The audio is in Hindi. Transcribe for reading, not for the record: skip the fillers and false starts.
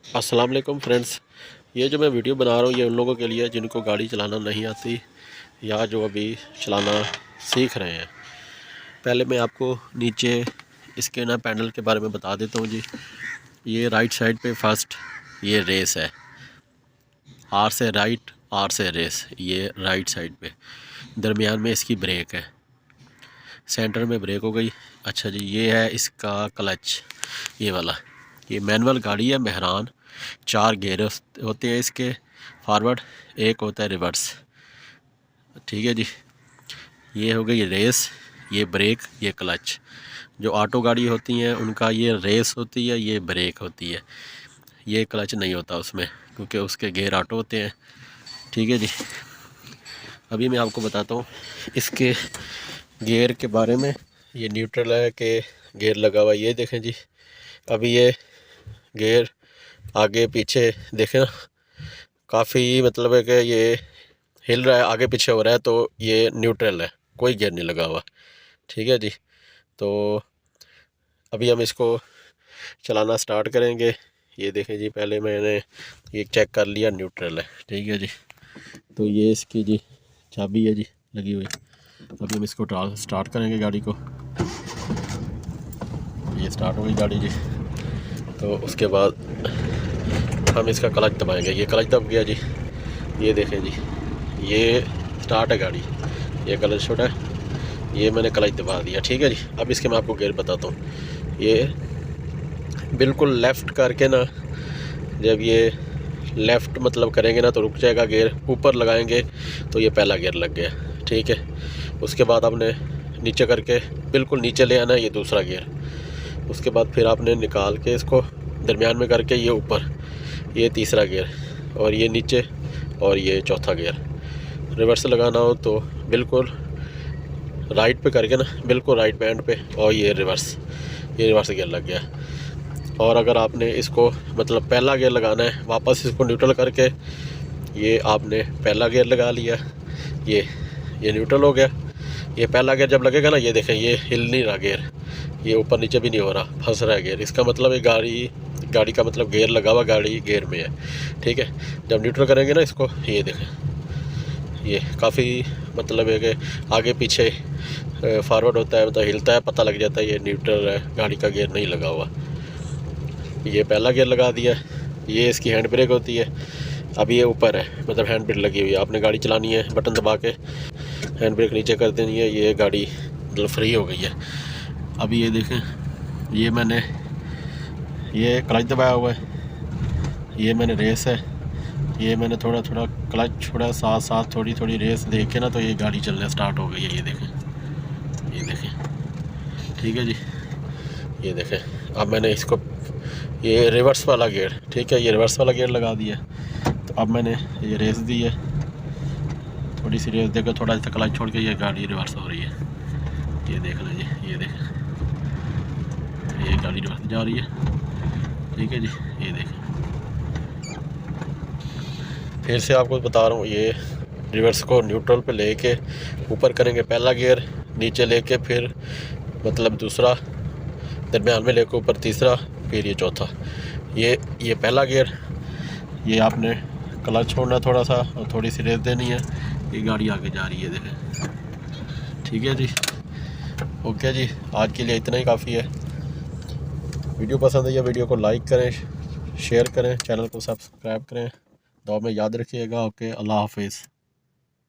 अस्सलाम वालेकुम फ्रेंड्स। ये जो मैं वीडियो बना रहा हूँ ये उन लोगों के लिए है जिनको गाड़ी चलाना नहीं आती या जो अभी चलाना सीख रहे हैं। पहले मैं आपको नीचे इसके ना पैनल के बारे में बता देता हूँ जी। ये राइट साइड पे फर्स्ट ये रेस है, आर से राइट आर से रेस, ये राइट साइड पे। दरमियान में इसकी ब्रेक है, सेंटर में ब्रेक हो गई। अच्छा जी, ये है इसका क्लच, ये वाला। ये मैनुअल गाड़ी है मेहरान। 4 गियर होते हैं इसके, फॉरवर्ड, एक होता है रिवर्स। ठीक है जी, ये हो गई रेस, ये ब्रेक, ये क्लच। जो ऑटो गाड़ी होती हैं उनका ये रेस होती है, ये ब्रेक होती है, ये क्लच नहीं होता उसमें क्योंकि उसके गियर ऑटो होते हैं। ठीक है जी, अभी मैं आपको बताता हूँ इसके गियर के बारे में। ये न्यूट्रल है कि गियर लगा हुआ है, ये देखें जी। अभी ये गियर आगे पीछे देखें ना, काफ़ी मतलब है कि ये हिल रहा है, आगे पीछे हो रहा है, तो ये न्यूट्रल है, कोई गियर नहीं लगा हुआ। ठीक है जी, तो अभी हम इसको चलाना स्टार्ट करेंगे। ये देखें जी, पहले मैंने ये चेक कर लिया, न्यूट्रल है। ठीक है जी, तो ये इसकी जी चाबी है जी लगी हुई। अभी हम इसको स्टार्ट करेंगे गाड़ी को। ये स्टार्ट हो गई गाड़ी जी। तो उसके बाद हम इसका क्लच दबाएंगे। ये क्लच दब गया जी, ये देखें जी, ये स्टार्ट है गाड़ी, ये क्लच छोटा है, ये मैंने क्लच दबा दिया। ठीक है जी, अब इसके मैं आपको गियर बताता हूँ। ये बिल्कुल लेफ़्ट करके ना, जब ये लेफ़्ट मतलब करेंगे ना तो रुक जाएगा गियर, ऊपर लगाएंगे तो ये पहला गियर लग गया। ठीक है, उसके बाद आपने नीचे करके बिल्कुल नीचे ले आना, ये दूसरा गियर। उसके बाद फिर आपने निकाल के इसको दरमियान में करके ये ऊपर, ये तीसरा गियर, और ये नीचे, और ये चौथा गियर। रिवर्स लगाना हो तो बिल्कुल राइट पे करके ना, बिल्कुल राइट बैंड पे, और ये रिवर्स गियर लग गया। और अगर आपने इसको मतलब पहला गियर लगाना है, वापस इसको न्यूट्रल करके ये आपने पहला गियर लगा लिया, ये न्यूट्रल हो गया। ये पहला गियर जब लगेगा ना, ये देखें ये हिल नहीं रहा गियर, ये ऊपर नीचे भी नहीं हो रहा, फंस रहा है गियर। इसका मतलब ये गाड़ी का मतलब गियर लगा हुआ, गाड़ी गियर में है। ठीक है, जब न्यूट्रल करेंगे ना इसको, ये देखें, ये काफ़ी मतलब है कि आगे पीछे फॉरवर्ड होता है, मतलब हिलता है, पता लग जाता है ये न्यूट्रल है, गाड़ी का गियर नहीं लगा हुआ। ये पहला गियर लगा दिया। ये इसकी हैंड ब्रेक होती है। अब ये ऊपर है, मतलब हैंड ब्रेक लगी हुई है, आपने गाड़ी चलानी है, बटन दबा के हैंड ब्रेक नीचे कर देनी है, ये गाड़ी मतलब फ्री हो गई है। अभी ये देखें, ये मैंने ये क्लच दबाया हुआ है, ये मैंने रेस है, ये मैंने थोड़ा थोड़ा क्लच छोड़ा, साथ साथ थोड़ी थोड़ी रेस दे के ना, तो ये गाड़ी चलना स्टार्ट हो गई है। ये देखें, ये देखें। ठीक है जी, ये देखें। अब मैंने इसको ये रिवर्स वाला गियर, ठीक है, ये रिवर्स वाला गियर लगा दिया। तो अब मैंने ये रेस दी है, थोड़ी सी रेस देकर थोड़ा सा क्लच छोड़ के ये गाड़ी रिवर्स हो रही है। ये देख लीजिए, ये देखें, ये गाड़ी रिवर्स जा रही है। ठीक है जी, ये देखें। फिर से आपको बता रहा हूँ, ये रिवर्स को न्यूट्रल पे लेके ऊपर करेंगे पहला गियर, नीचे लेके फिर मतलब दूसरा, दरम्यान में लेके ऊपर तीसरा, फिर ये चौथा। ये पहला गियर, ये आपने क्लच छोड़ना थोड़ा सा और थोड़ी सी रेस देनी है, ये गाड़ी आगे जा रही है, देखें। ठीक है जी, ओके जी, आज के लिए इतना ही काफ़ी है। वीडियो पसंद है या वीडियो को लाइक करें, शेयर करें, चैनल को सब्सक्राइब करें, दुआ में याद रखिएगा। ओके, अल्लाह हाफिज़।